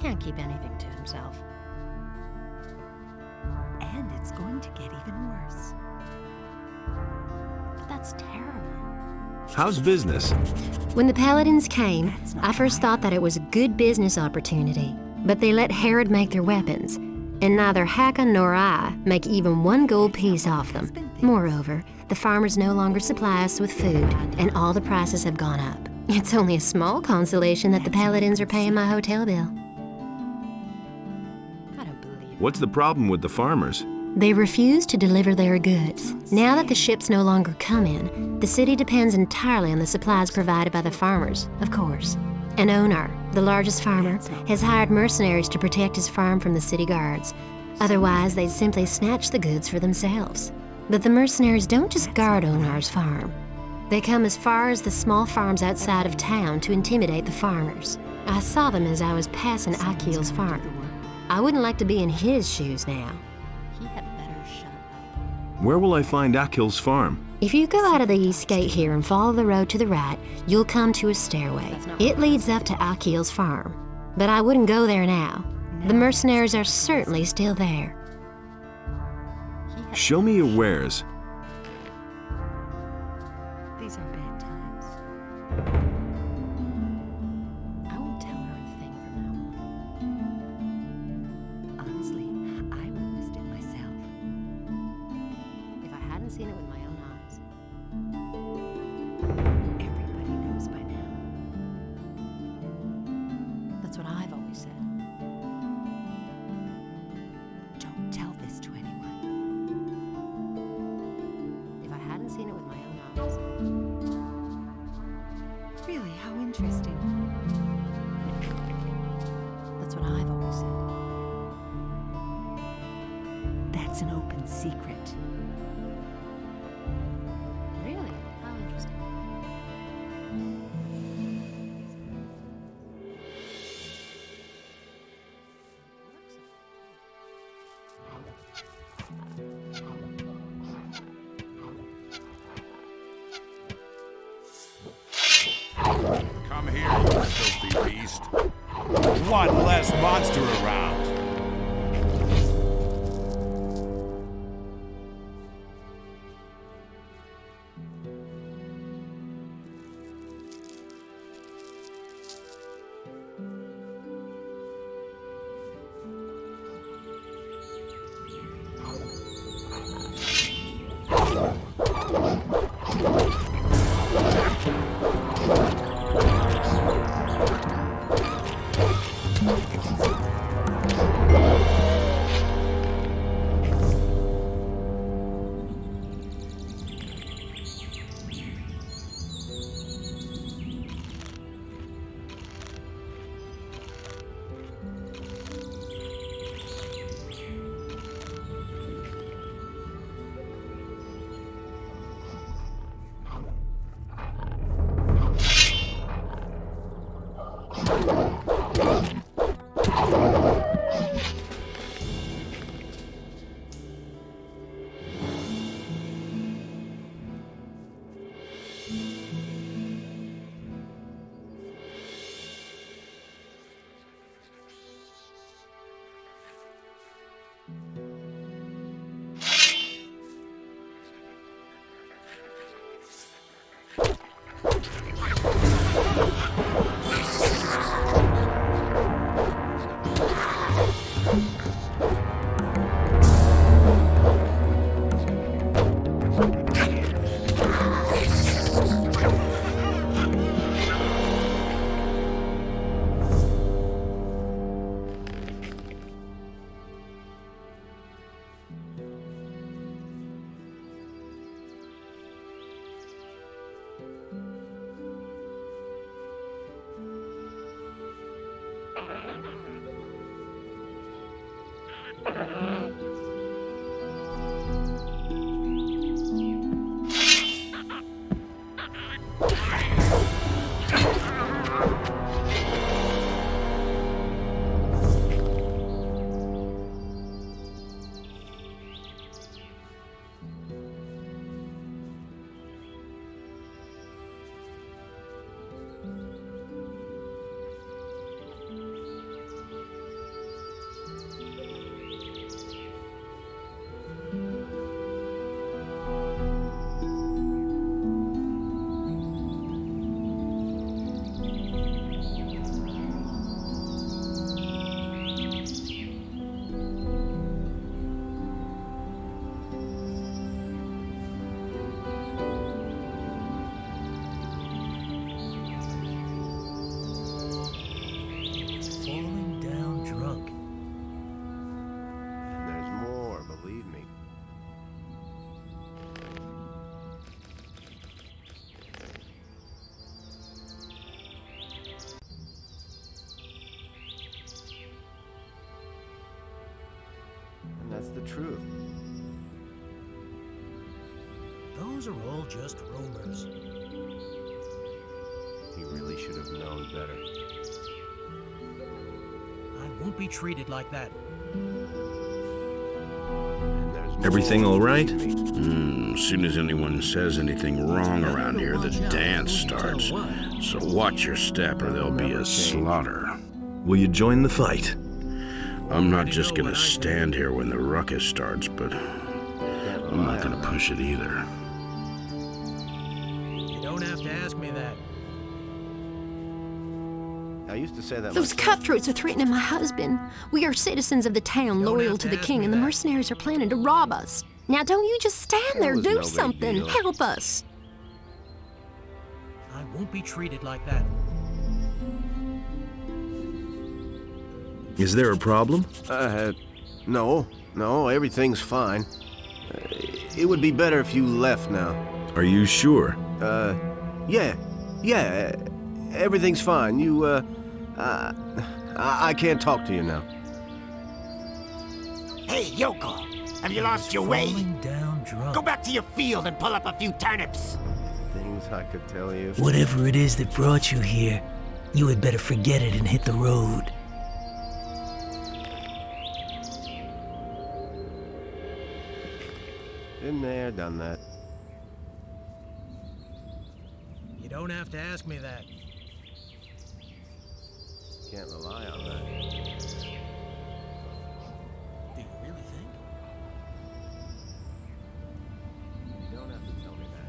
can't keep anything to himself. And it's going to get even worse. But that's terrible. How's business? When the Paladins came, I first thought that it was a good business opportunity, but they let Herod make their weapons, and neither Hakon nor I make even one gold piece off them. Moreover, the farmers no longer supply us with food, and all the prices have gone up. It's only a small consolation that the Paladins are paying my hotel bill. I don't believe it. What's the problem with the farmers? They refuse to deliver their goods. Now that the ships no longer come in, the city depends entirely on the supplies provided by the farmers, of course. An owner, the largest farmer, has hired mercenaries to protect his farm from the city guards. Otherwise, they'd simply snatch the goods for themselves. But the mercenaries don't just guard Onar's farm. They come as far as the small farms outside of town to intimidate the farmers. I saw them as I was passing Akil's farm. I wouldn't like to be in his shoes now. He had better shut up. Where will I find Akil's farm? If you go out of the east gate here and follow the road to the right, you'll come to a stairway. It leads up to Akil's farm. But I wouldn't go there now. The mercenaries are certainly still there. Show me your wares. These are bad times. I won't tell her a thing from now on. Honestly, I witnessed it myself. If I hadn't seen it with my own eyes. Everybody knows by now. That's what I've always said. Don't tell this to anyone. If I hadn't seen it with my own eyes. Really, how interesting. That's what I've always said. That's an open secret. Really? How interesting. Come here, you filthy beast. One less monster around. the truth? Those are all just rumors. He really should have known better. I won't be treated like that. And there's more Everything all right? to me. As soon as anyone says anything wrong around here, the dance starts. So watch your step or there'll be a slaughter. Will you join the fight? I'm not just gonna stand here when the ruckus starts, but I'm not gonna push it either. You don't have to ask me that. I used to say that Those myself. cutthroats are threatening my husband. We are citizens of the town, Don't loyal have to to the ask king, me and the that. mercenaries are planning to rob us. Now, don't you just stand there. was no Do big something. deal. Help us. I won't be treated like that. Is there a problem? No, everything's fine. It would be better if you left now. Are you sure? Yeah, everything's fine. I can't talk to you now. Hey, Yoko, have you lost your way? Falling down drunk. Go back to your field and pull up a few turnips. Things I could tell you. Whatever it is that brought you here, you had better forget it and hit the road. Been there, done that. You don't have to ask me that. Can't rely on that. Do you really think? You don't have to tell me that.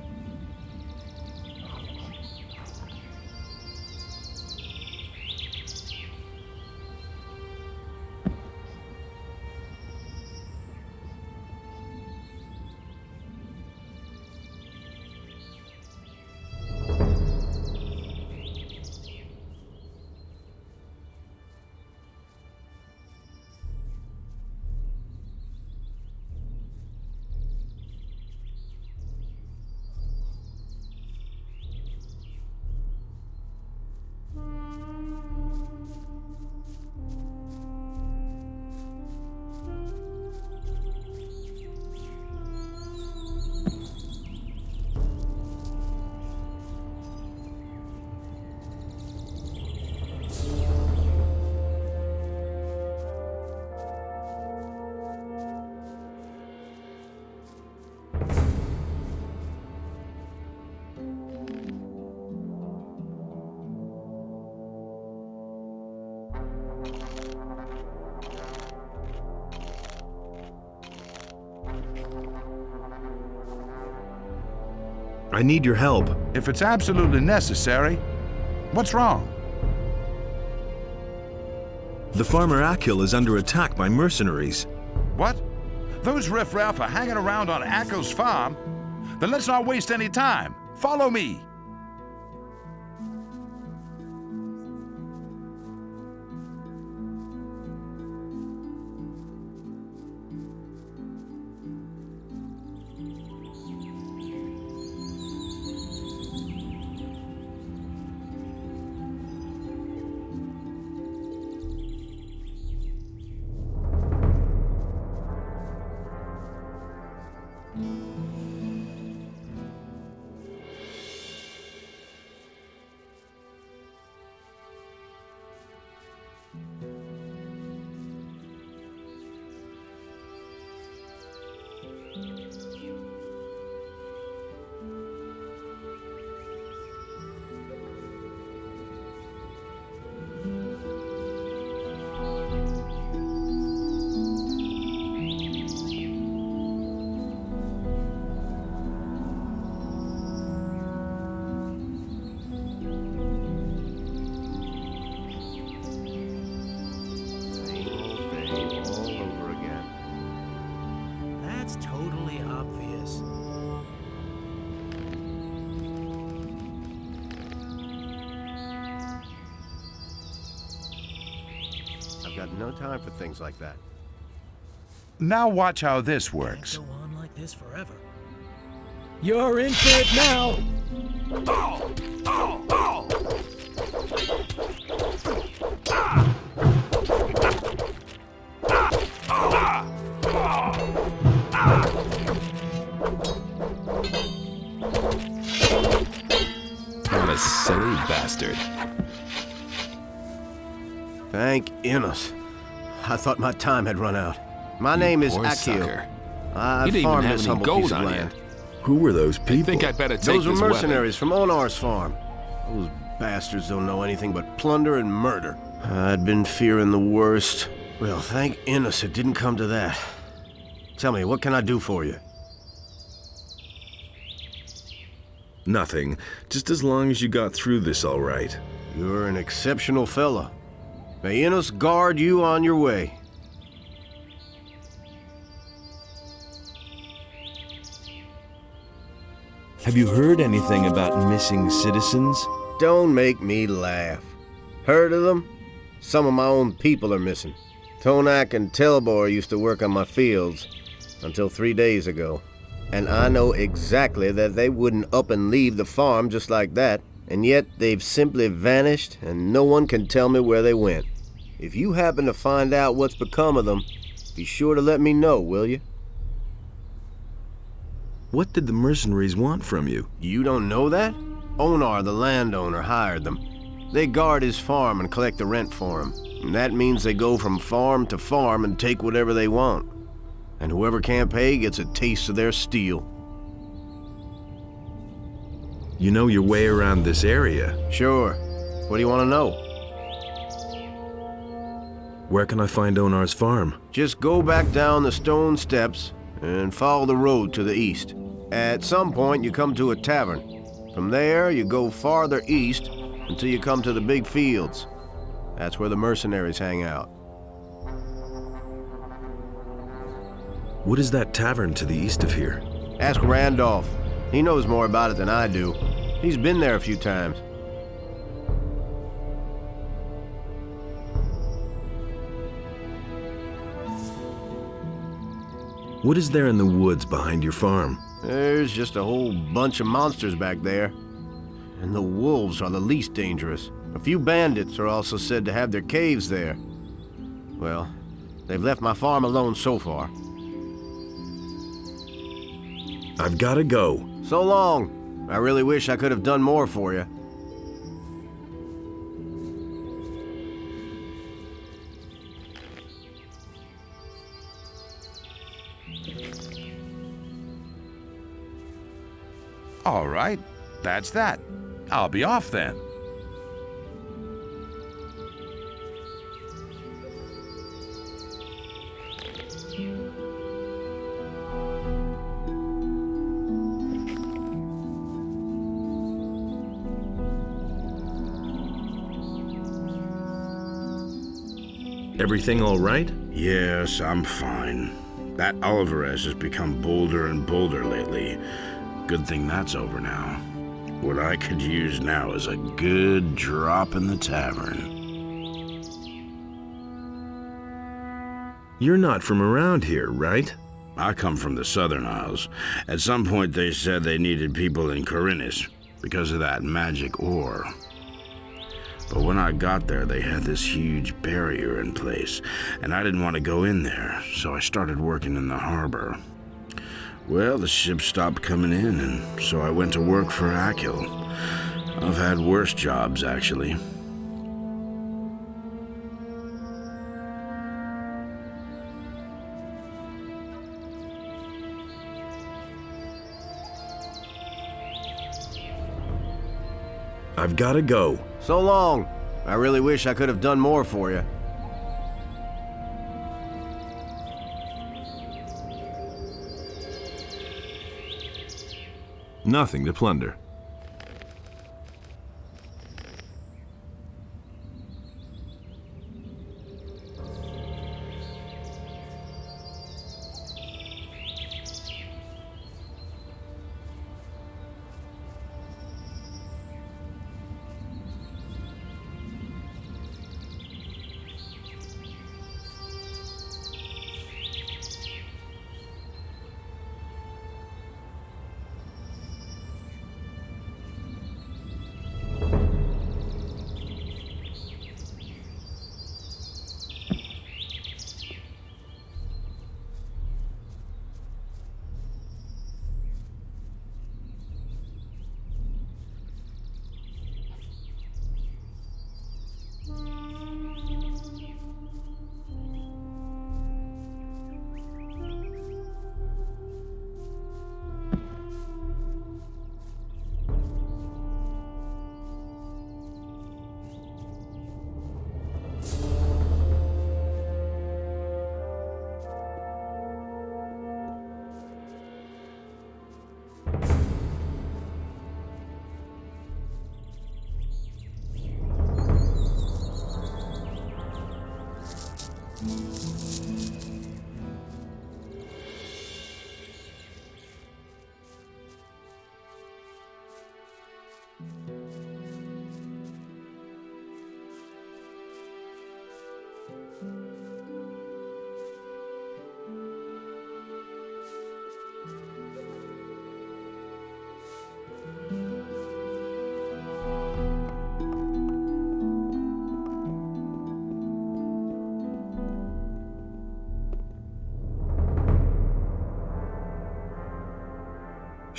I need your help. If it's absolutely necessary, what's wrong? The farmer Akil is under attack by mercenaries. What? Those riffraff are hanging around on Akil's farm? Then let's not waste any time. Follow me. Same old thing all over again. That's totally obvious. I've got no time for things like that. Now watch how this Can't works. go on like this forever. You're in for it now. What a silly bastard. Thank Innes. I thought my time had run out. My name is Poor Akil. sucker. I You didn't even farm have this any humble gold piece of on you. land. Who were those I people? think I'd better take Those are this mercenaries from Onar's farm. Those bastards don't know anything but plunder and murder. I'd been fearing the worst. Well, thank Innes it didn't come to that. Tell me, what can I do for you? Nothing. Just as long as you got through this all right. You're an exceptional fella. May Innes guard you on your way. Have you heard anything about missing citizens? Don't make me laugh. Heard of them? Some of my own people are missing. Tonak and Telbor used to work on my fields until 3 days ago. And I know exactly that they wouldn't up and leave the farm just like that, and yet they've simply vanished and no one can tell me where they went. If you happen to find out what's become of them, be sure to let me know, will you? What did the mercenaries want from you? You don't know that? Onar, the landowner, hired them. They guard his farm and collect the rent for him. And that means they go from farm to farm and take whatever they want. And whoever can't pay gets a taste of their steel. You know your way around this area. Sure. What do you want to know? Where can I find Onar's farm? Just go back down the stone steps and follow the road to the east. At some point, you come to a tavern. From there, you go farther east until you come to the big fields. That's where the mercenaries hang out. What is that tavern to the east of here? Ask Randolph. He knows more about it than I do. He's been there a few times. What is there in the woods behind your farm? There's just a whole bunch of monsters back there. And the wolves are the least dangerous. A few bandits are also said to have their caves there. Well, they've left my farm alone so far. I've gotta go. So long. I really wish I could have done more for you. All right, that's that. I'll be off then. Everything all right? Yes, I'm fine. That Alvarez has become bolder and bolder lately. Good thing that's over now. What I could use now is a good drop in the tavern. You're not from around here, right? I come from the Southern Isles. At some point they said they needed people in Corinnes because of that magic ore. But when I got there, they had this huge barrier in place, and I didn't want to go in there, so I started working in the harbor. Well, the ships stopped coming in, and so I went to work for Akil. I've had worse jobs, actually. I've gotta go. So long. I really wish I could have done more for you. Nothing to plunder.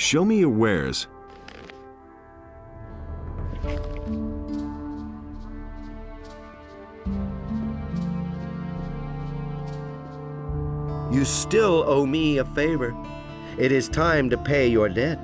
Show me your wares. You still owe me a favor. It is time to pay your debt.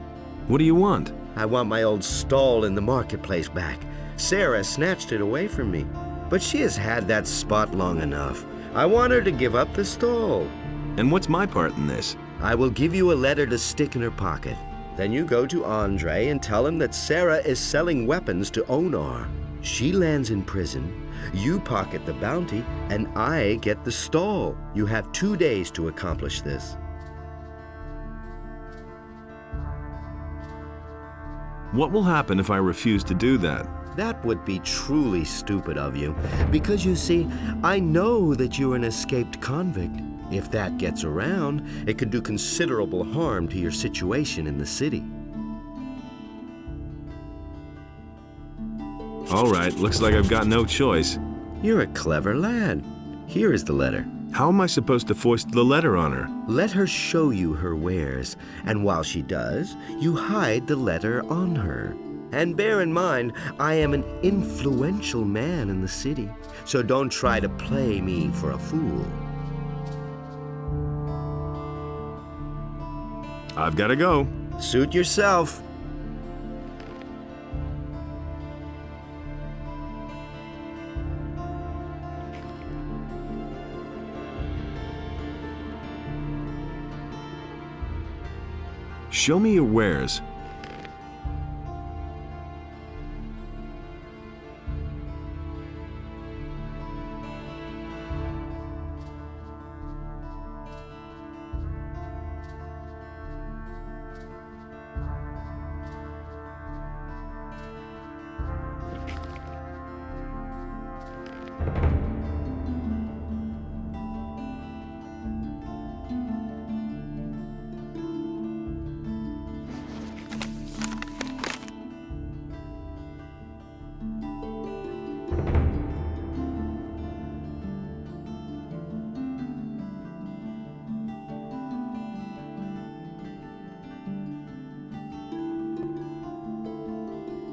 What do you want? I want my old stall in the marketplace back. Sara snatched it away from me, but she has had that spot long enough. I want her to give up the stall. And what's my part in this? I will give you a letter to stick in her pocket. Then you go to Andre and tell him that Sara is selling weapons to Onar. She lands in prison, you pocket the bounty, and I get the stall. You have 2 days to accomplish this. What will happen if I refuse to do that? That would be truly stupid of you, because you see, I know that you're an escaped convict. If that gets around, it could do considerable harm to your situation in the city. All right, looks like I've got no choice. You're a clever lad. Here is the letter. How am I supposed to foist the letter on her? Let her show you her wares, and while she does, you hide the letter on her. And bear in mind, I am an influential man in the city, so don't try to play me for a fool. I've got to go. Suit yourself. Show me your wares.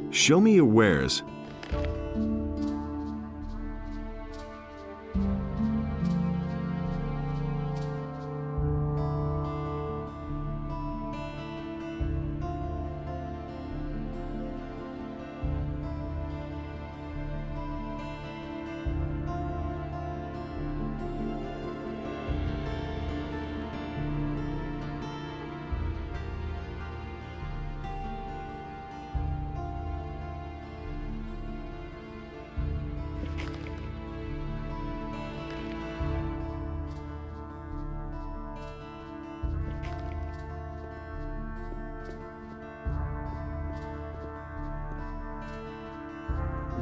Show me your wares.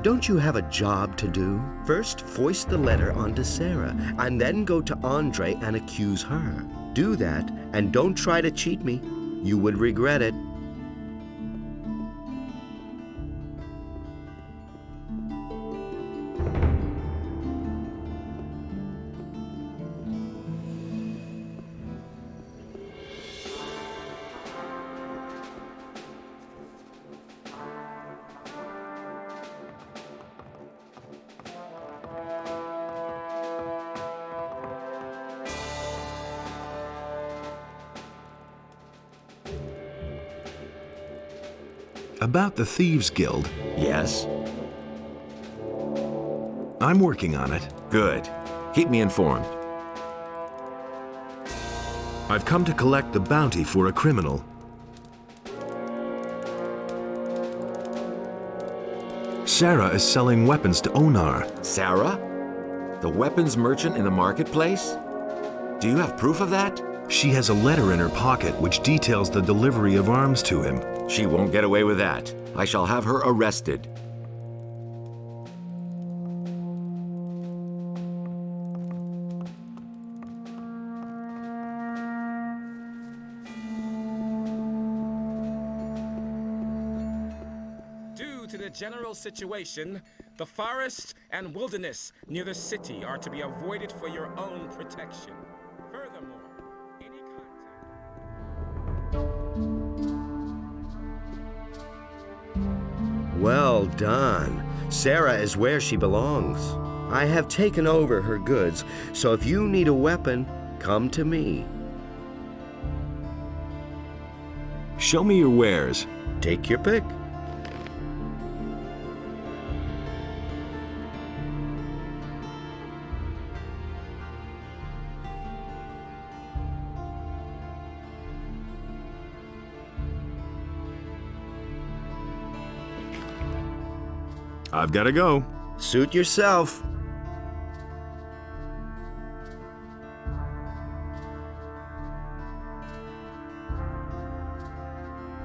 Don't you have a job to do? First, foist the letter onto Sara, and then go to Andre and accuse her. Do that, and don't try to cheat me. You would regret it. About the Thieves Guild. Yes? I'm working on it. Good. Keep me informed. I've come to collect the bounty for a criminal. Sara is selling weapons to Onar. Sara? The weapons merchant in the marketplace? Do you have proof of that? She has a letter in her pocket which details the delivery of arms to him. She won't get away with that. I shall have her arrested. Due to the general situation, the forest and wilderness near the city are to be avoided for your own protection. Furthermore, any contact... Well done. Sara is where she belongs. I have taken over her goods, so if you need a weapon, come to me. Show me your wares. Take your pick. I've got to go. Suit yourself.